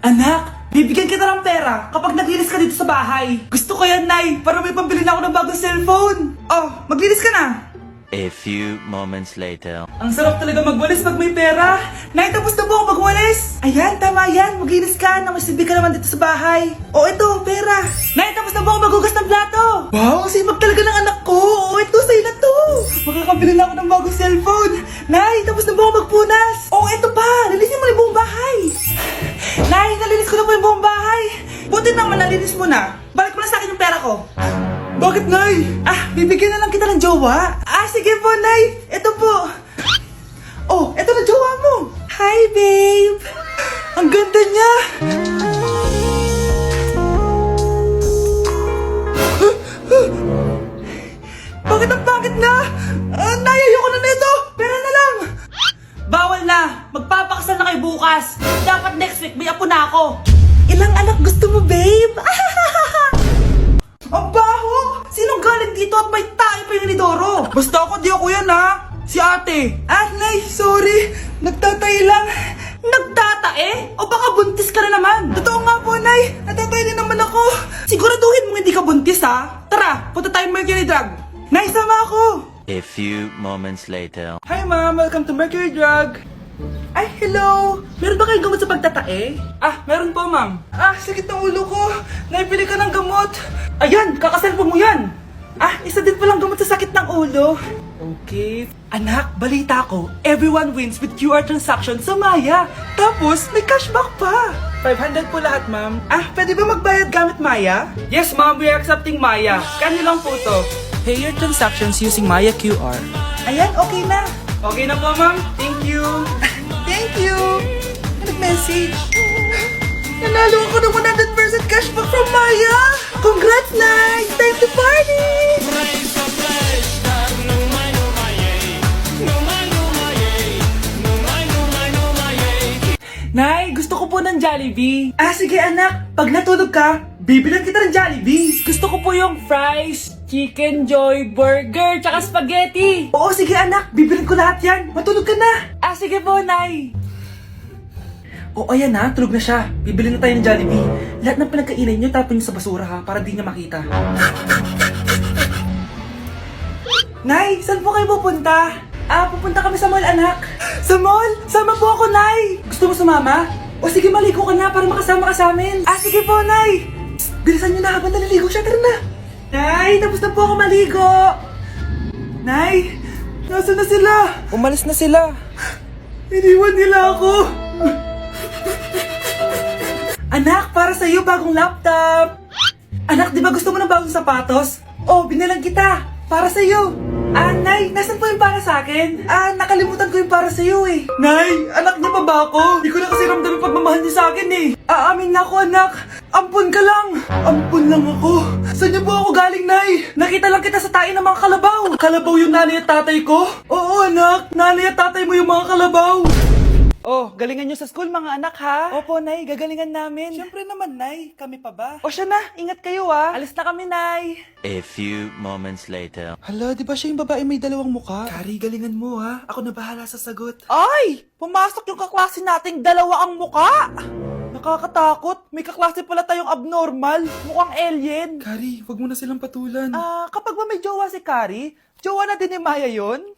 Anak, bibigyan kita ng pera kapag naglinis ka dito sa bahay. Gusto ko yan, Nay, para may pambili na ako ng bagong cellphone. Oh, maglinis ka na. A few moments later. Ang sarap talaga magwalis pag may pera. Nay, tapos na po ako magwalis. Ayan, tama yan. Maglinis ka na may silbi ka naman dito sa bahay. O, ito, pera. Nay, tapos na po ako maghugas ng plato. Wow, sipag talaga ng anak ko. O, ito, sa'yo na to. Makakabili na ako ng bagong cellphone. Nay, tapos na po ako magpunas. O, ito pa. Linisin mo na yung buong bahay. Nay, nalinis ko na po yung buong bahay. Buti naman nalinis mo na. Balik mo na sa akin yung pera ko. Bakit, Nay? Bibigyan na lang kita ng jowa. Sige po, Nay. Ito po. Oh, ito na jowa mo. Hi, babe. Ang ganda niya. Bakit ang pangit na? Nay, ayoko na nito. Pera na lang. Bawal na. Magpapakasal na kayo bukas. Dapat next week may apo na ako. Ilang anak gusto mo, babe? Ang baho! Sinong galing dito at may tae pa yung inidoro? Basta ako, di ako yan ha! Si ate! Nay, sorry! Nagtatay lang! Nagtatae? O baka buntis ka na naman? Totoo nga po, Nay! Natatay din naman ako! Siguraduhin mong hindi ka buntis ha! Tara, punta tayo Mercury Drug! Nay, sama ako! A few moments later. Hi ma'am, welcome to Mercury Drug! Ay, hello! Meron ba kayong gamot sa pagtatae? Meron po, ma'am. Sakit ng ulo ko. Naipili ka ng gamot. Ayan, kakaselfon mo yan. Isa din palang gamot sa sakit ng ulo. Okay. Anak, balita ko, everyone wins with QR transaction sa Maya. Tapos, may cashback pa. 500 po lahat, ma'am. Pwede ba magbayad gamit Maya? Yes, ma'am. We are accepting Maya. Kano lang po to? Pay your transactions using Maya QR. Ayan, okay na. Okay na po, ma'am. Thank you. Thank you. Nag-message. Nanalo ako ng 100% cashback from Maya. Congrats, Nay. Time to party. Nay, gusto ko po ng Jollibee. Sige anak. Pag natulog ka, bibilan kita ng Jollibee. Gusto ko po yung fries, chicken joy, burger, tsaka spaghetti. Oo, sige anak. Bibilan ko lahat yan. Matulog ka na. Sige po, Nay. Ayan na. Tulog na siya. Bibili na tayo ng Jollibee. Lahat ng pinagkainan niyo, tapon niyo sa basura ha, para di niya makita. Nay, saan po kayo pupunta? Pupunta kami sa mall, anak. Sa mall? Sama po ako, Nay. Gusto mo sumama? O sige, maligo ka na para makasama ka sa amin. Sige po, Nay. Psst, bilisan niyo na habang naliligo siya. Tara na. Nay, tapos na po ako maligo. Nay, nasaan na sila? Umalis na sila. Iniwan nila ako. Anak, para sa'yo bagong laptop. Anak, di ba gusto mo ng bagong sapatos? Binilang kita. Para sa'yo. Nay, nasan po yung para sa akin? Nakalimutan ko yung para sa'yo eh. Nay, anak niya pa ba ako? Di ko na kasi ramdam yung pagmamahal niya sa akin eh. Aamin na ako, anak. Ampun ka lang. Ampun lang ako. Saan niyo po ako galing, Nay? Nakita lang kita sa tae ng mga kalabaw. Kalabaw yung nanay at tatay ko? Oo, anak. Nanay at tatay mo yung mga kalabaw. Galingan nyo sa school mga anak ha? Opo, Nay, gagalingan namin. Siyempre naman, Nay, kami pa ba? Siya na, ingat kayo ha. Alis na kami, Nay. A few moments later. Hala, di ba siya yung babae may dalawang muka? Kari, galingan mo ha. Ako na bahala sa sagot. Ay! Pumasok yung kaklase nating dalawa ang muka! Nakakatakot. May kaklase pala tayong abnormal. Mukhang alien. Kari, wag mo na silang patulan. Kapag ba may jowa si Kari, jowa na din ni Maya yun?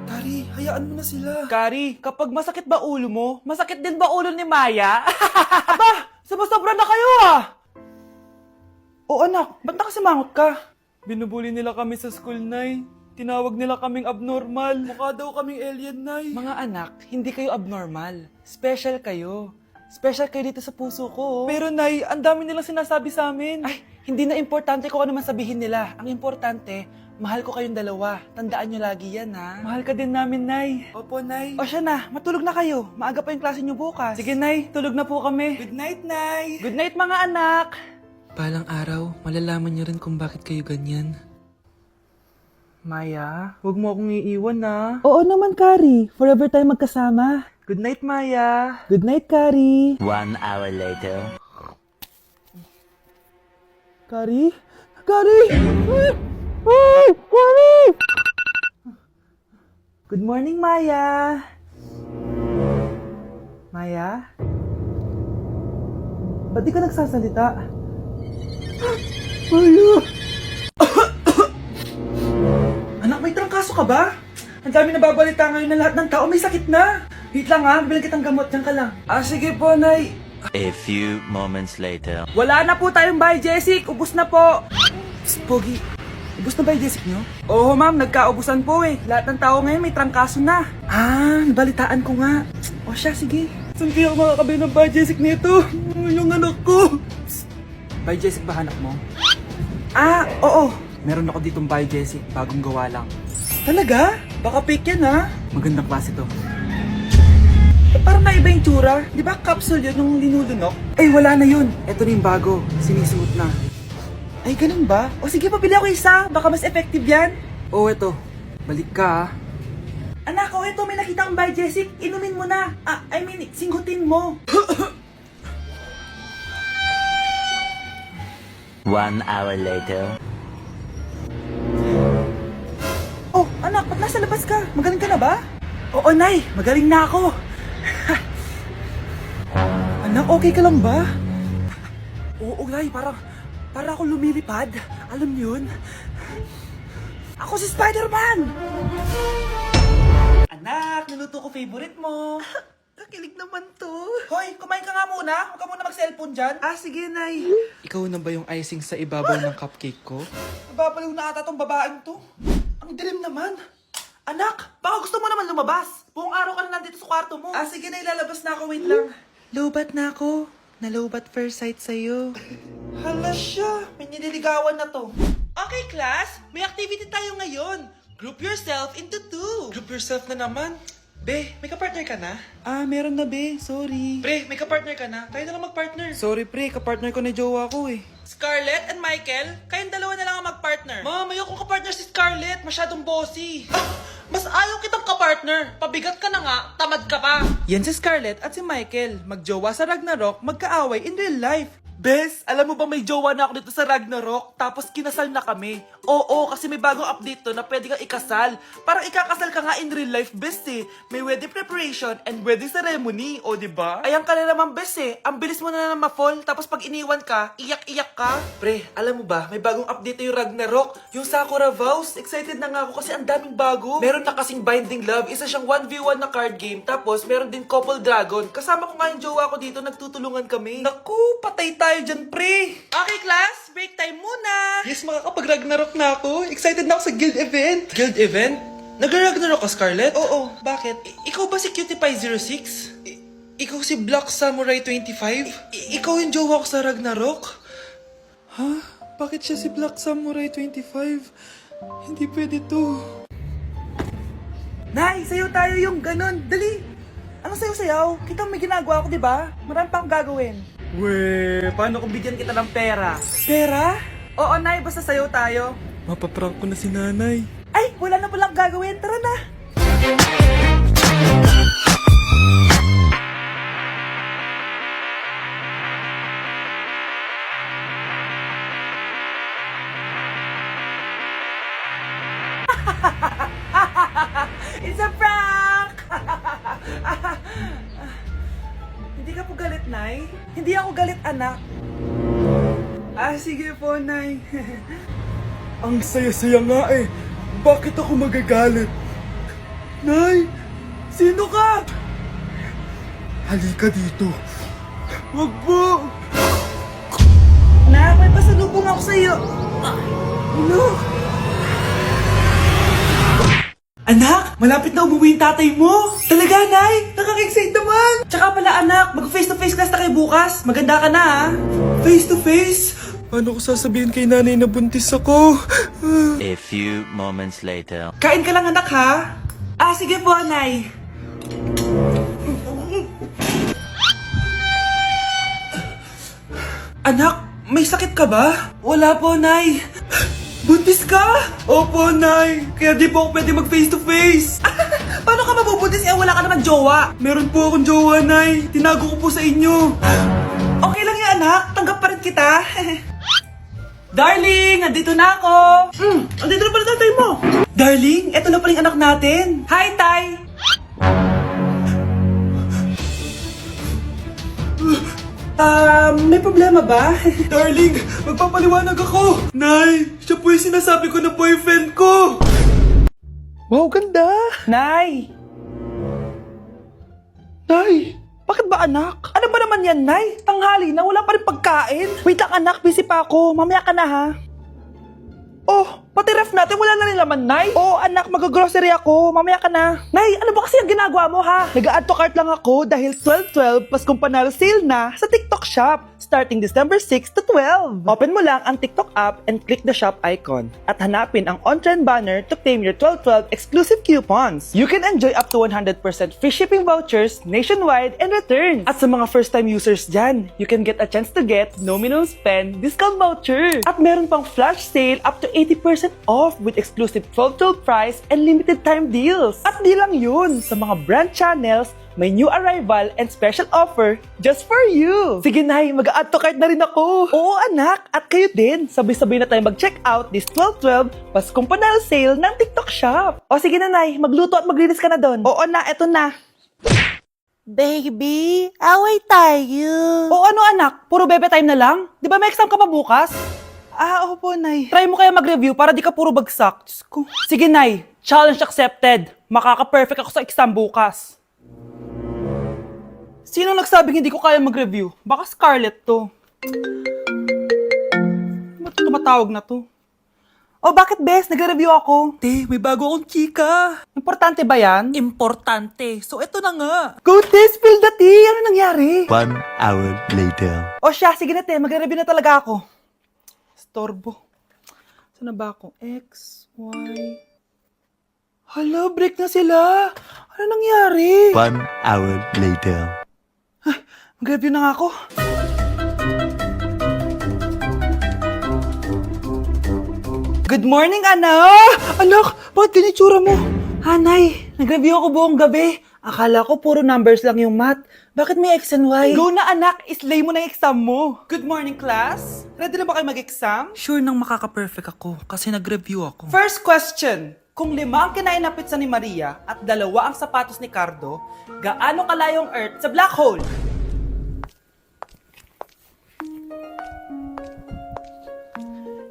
Kari, hayaan mo na sila. Kari, kapag masakit ba ulo mo, masakit din ba ulo ni Maya? Aba, sobra na kayo anak, ba't nakasimangot ka? Binubuli nila kami sa school, Nay. Tinawag nila kaming abnormal. Mukha daw kaming alien, Nay. Mga anak, hindi kayo abnormal. Special kayo. Special kayo dito sa puso ko. Pero, Nay, ang dami nilang sinasabi sa amin. Hindi na importante kung ano man sabihin nila. Ang importante, mahal ko kayong dalawa. Tandaan nyo lagi yan, ha? Mahal ka din namin, Nay. Opo, Nay. Siya na. Matulog na kayo. Maaga pa yung klase nyo bukas. Sige, Nay. Tulog na po kami. Good night, Nay. Good night, mga anak. Balang araw, malalaman niyo rin kung bakit kayo ganyan. Maya, huwag mo akong iiwan, na. Oo naman, Kari. Forever tayo magkasama. Good night, Maya. Good night, Kari. 1 hour later. Kari? Kari! Kari! Good morning, Maya. Maya? ba't di ka nagsasalita? Maya! Anak, may trangkaso ka ba? Ang dami nababalita ngayon na lahat ng tao may sakit na. Wait lang ha, bilang kitang gamot, dyan ka lang. Sige po, Nay. A few moments later. Wala na po tayong bahay, Jessic. Ubus na po. Psst, Pogi. Ubus na ba yung Jessic nyo? Oo, ma'am. Nagkaubusan po eh. Lahat ng tao ngayon may trangkaso na. Nabalitaan ko nga. O siya, sige. Saan kaya ako makakabili ng bahay, Jessic nito? Yung anak ko. Psst. Bahay, Jessic ba hanap mo? Oo. Meron ako ditong bahay, Jessic. Bagong gawa lang. Talaga? Baka fake yan ha? Magandang klase to. Parang naiba yung tsura. Di ba capsule yun yung linulunok? Wala na yun. Ito na yung bago. Sinisuot na. Ay, ganun ba? O sige, pabili ako isa. Baka mas effective yan. Eto. Balik ka, Anak, eto. May nakita akong bahay, Jessic. Inumin mo na. Singgutin mo. 1 hour later. Anak, ba't nasa labas ka? Magaling ka na ba? Oo, Nay. Magaling na ako. Anak, okay ka lang ba? Oo, Nay. Para ako lumilipad. Alam niyo yun? Ako si Spider-Man! Anak, niluto ko favorite mo. Nakilig naman to. Hoy, kumain ka nga muna. Huwag ka muna mag-cellphone dyan. Sige, Nay. Ikaw na ba yung icing sa ibabaw ng cupcake ko? Nababaliw na ata tong babaeng to. Ang dilim naman. Anak, baka gusto mo naman lumabas. Buong araw ka na nandito sa kwarto mo. Sige na, ilalabas na ako. Wait lang. Lobat na ako. Nalobat first sight sa'yo. Hala siya. May nililigawan na to. Okay, class. May activity tayo ngayon. Group yourself into 2. Group yourself na naman? Be, may kapartner ka na? Meron na, Be. Sorry. Pre, may kapartner ka na? Tayo na lang magpartner. Sorry, pre. Kapartner ko na jowa ko eh. Scarlett and Michael, kayong dalawa na lang ang magpartner. Ma'am, ayoko kapartner si Scarlett. Masyadong bossy. Mas ayaw kitang kapartner. Pabigat ka na nga, tamad ka pa. Yan si Scarlett at si Michael. Magjowa sa Ragnarok, magkaaway in real life. Bes, alam mo ba may jowa na ako dito sa Ragnarok? Tapos kinasal na kami. Oo, kasi may bagong update to na pwede kang ikasal. Parang ikakasal ka nga in real life, bes eh. May wedding preparation and wedding ceremony, o diba? Ayan ka na naman, bes eh. Ang bilis mo na ma-fall, tapos pag iniwan ka, iyak-iyak ka. Pre, alam mo ba, may bagong update na yung Ragnarok. Yung Sakura Vows. Excited na nga ako kasi ang daming bago. Meron na kasing Binding Love, isa siyang 1v1 na card game. Tapos meron din Couple Dragon. Kasama ko nga yung jowa ko dito, nagtutulungan kami. Naku, patay tayo dyan, pre. Okay, class, break time muna. Yes, makakapag-Ragnarok na ako. Excited na ako sa guild event. Guild event? Nag-Ragnarok ka, Scarlett? Oo, bakit? Ikaw ba si Cutie Pie 06? Ikaw si Black Samurai 25? Ikaw yung jowa ko sa Ragnarok? Ha? Bakit siya si Black Samurai 25? Hindi pwede to. Nay, sayo tayo yung ganon. Dali. Ano sayo-sayaw? Kita may ginagawa ako, di ba? Marami pa akong gagawin. Weh, paano kung bigyan kita ng pera? Pera? Oo, Nay, basta sayo tayo. Mapaprank ko na si Nanay. Ay, wala na palang gagawin. Tara na. It's a prank! Hindi ka po galit, Nay? Hindi ako galit, anak. Sige po, Nay. Ang saya-saya nga eh. Bakit ako magagalit? Nay! Sino ka? Halika dito. Wag po! Nak, may pasalubong ako sa'yo. Ano? Anak, malapit na umuwi yung tatay mo. Talaga, Nay? Nakaka-excite naman. Tsaka pala, anak, mag-face-to-face class na kayo bukas. Maganda ka na, ha? Face-to-face? Paano ko sasabihin kay nanay na buntis ako? A few moments later. Kain ka lang, anak, ha? Sige po, Nay. Anak, may sakit ka ba? Wala po, Nay. Buntis ka? Opo, Nay. Kaya di po ako pwede mag-face-to-face. Paano ka mabubuntis wala ka naman jowa? Meron po akong jowa, Nay. Tinago ko po sa inyo. Okay lang yan, anak. Tanggap pa rin kita. Darling, andito na ako. Andito na pala tatay mo. Darling, eto na pala yung anak natin. Hi, Tay. May problema ba? Darling, magpapaliwanag ako! Nay, siya po yung sinasabi ko na boyfriend ko! Wow, ganda! Nay! Nay! Bakit ba anak? Ano ba naman yan, Nay? Tanghali na, wala pa rin pagkain. Wait lang anak, busy pa ako. Mamaya ka na ha. Oh, pati ref natin wala na rin laman, Nay. Oh, anak, mag-grocery ako. Mamaya ka na. Nay, ano ba kasi ang ginagawa mo, ha? Nag-add to cart lang ako dahil 12-12 Paskong Panalo sale na sa TikTok Shop starting December 6 to 12. Open mo lang ang TikTok app and click the shop icon at hanapin ang on-trend banner to claim your 12-12 exclusive coupons. You can enjoy up to 100% free shipping vouchers nationwide and returns. At sa mga first-time users dyan, you can get a chance to get no minimum spend discount voucher. At meron pang flash sale up to 80% off with exclusive 12-12 price and limited time deals. At di lang yun, sa mga brand channels, may new arrival and special offer just for you. Sige Nay, mag-add to cart na rin ako. Oo anak, at kayo din. Sabay-sabay na tayo mag-check out this 12-12 Paskong Panalo sale ng TikTok Shop. O sige na Nay, magluto at maglinis ka na doon. Oo na, eto na. Baby, away tayo. O ano anak, puro bebe time na lang? Di ba may exam ka pa bukas? Oo po, Nay. Try mo kaya mag-review para di ka puro bagsak. Diyos ko. Sige, Nay. Challenge accepted. Makaka-perfect ako sa exam bukas. Sino nagsabing hindi ko kaya mag-review? Baka Scarlett to. Ba't tumatawag na to? Oh, bakit, Bes? Nag-review ako. Te, may bago akong chika. Importante ba yan? Importante. So, eto na nga. Go, Te! Spill the tea! Ano nangyari? 1 hour later. O siya, sige na, Te. Magre-review na talaga ako. Storbo. Saan na ba ako? X, Y... Hala, break na sila. Ano nangyari? 1 hour later. Mag-review na nga ako. Good morning, anak! Anak, bakit ganyan tsura mo? Hanay, nag-review ako buong gabi. Akala ko puro numbers lang yung math. Bakit may X and Y? Go na anak, islay mo na yung exam mo. Good morning class. Ready na ba kayo mag-exam? Sure nang makaka-perfect ako kasi nag-review ako. First question. Kung 5 ang kinain na pizza ni Maria at 2 ang sapatos ni Cardo, gaano kalayong Earth sa black hole?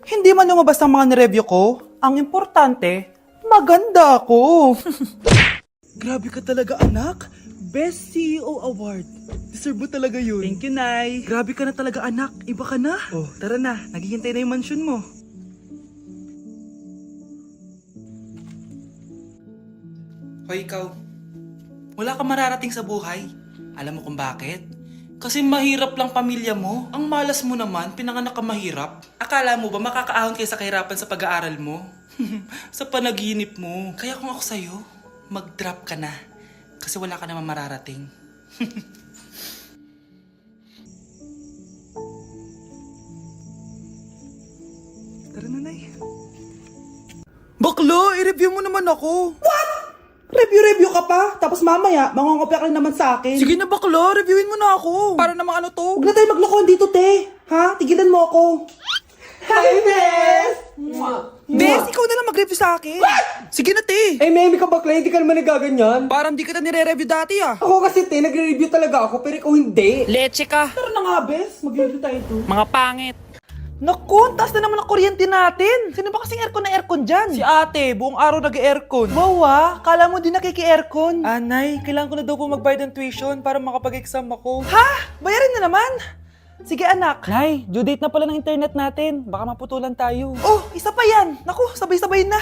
Hindi man lumabas ang mga nireview ko. Ang importante, maganda ako. Grabe ka talaga, anak. Best CEO Award. Deserve mo talaga yun. Thank you, Nay. Grabe ka na talaga, anak. Iba ka na. Oh, tara na. Naghihintay na yung mansion mo. Hoy, ikaw. Wala ka mararating sa buhay. Alam mo kung bakit? Kasi mahirap lang pamilya mo. Ang malas mo naman, pinanganak ka mahirap. Akala mo ba makakaahon kayo sa kahirapan sa pag-aaral mo? Sa panaginip mo. Kaya kung ako sa'yo, mag-drop ka na. Kasi wala ka naman mararating. Tara na, Nay. Baklo, i-review mo naman ako. What? Review ka pa? Tapos mamaya, mangongopya ka naman sa akin. Sige na baklo, reviewin mo na ako. Para namang ano to? Huwag na tayo maglokohan dito, te. Ha? Tigilan mo ako. Hi, Bes! Bes, ikaw na lang mag-review sa akin. What? Sige na, te. Eh, Memi ka bakla, hindi ka naman nagaganyan. Parang di kita nire-review dati, ah. Ako kasi, te, nagre-review talaga ako, pero ikaw hindi. Leche ka. Tara na nga, Bes. Mag-review tayo to. Mga pangit. Naku, taas na naman ang kuryente natin. Sino ba kasing aircon na aircon dyan? Si ate, buong araw nag-aircon. Wow ah, kala mo din nakiki-aircon. Anay, kailangan ko na daw po magbayad ng tuition para makapag-exam ako. Ha? Bayarin na naman? Sige anak. Nay, due date na pala ng internet natin. Baka maputulan tayo. Oh, isa pa yan. Naku, sabay-sabay na.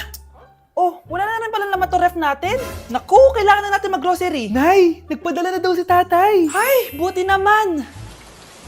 Oh, wala na naman pala naman to ref natin. Naku, kailangan na natin mag-grocery. Nay, nagpadala na daw si tatay. Ay, buti naman.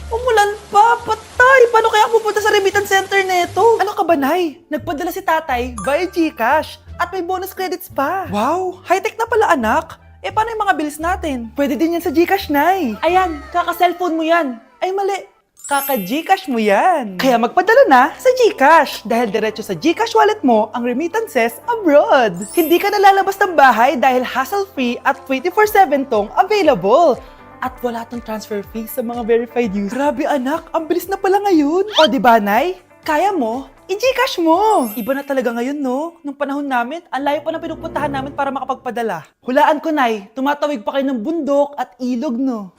Umulan pa, patay! Paano kaya ako pupunta sa remittance center neto? Ano ka ba, Nay? Nagpadala si tatay via GCash at may bonus credits pa. Wow! High-tech na pala, anak. Eh, paano yung mga bills natin? Pwede din yan sa GCash, Nay. Ayan, kaka-cellphone mo yan. Ay, mali. Kaka-GCash mo yan. Kaya magpadala na sa GCash dahil diretso sa GCash wallet mo ang remittances abroad. Hindi ka nalalabas ng bahay dahil hassle-free at 24/7 tong available. At wala tong transfer fee sa mga verified users. Grabe anak, ang bilis na pala ngayon. O diba, Nay? Kaya mo? I-Gcash mo! Iba na talaga ngayon, no? Nung panahon namin, ang layo pa na pinupuntahan namin para makapagpadala. Hulaan ko, Nay, tumatawid pa kayo ng bundok at ilog, no?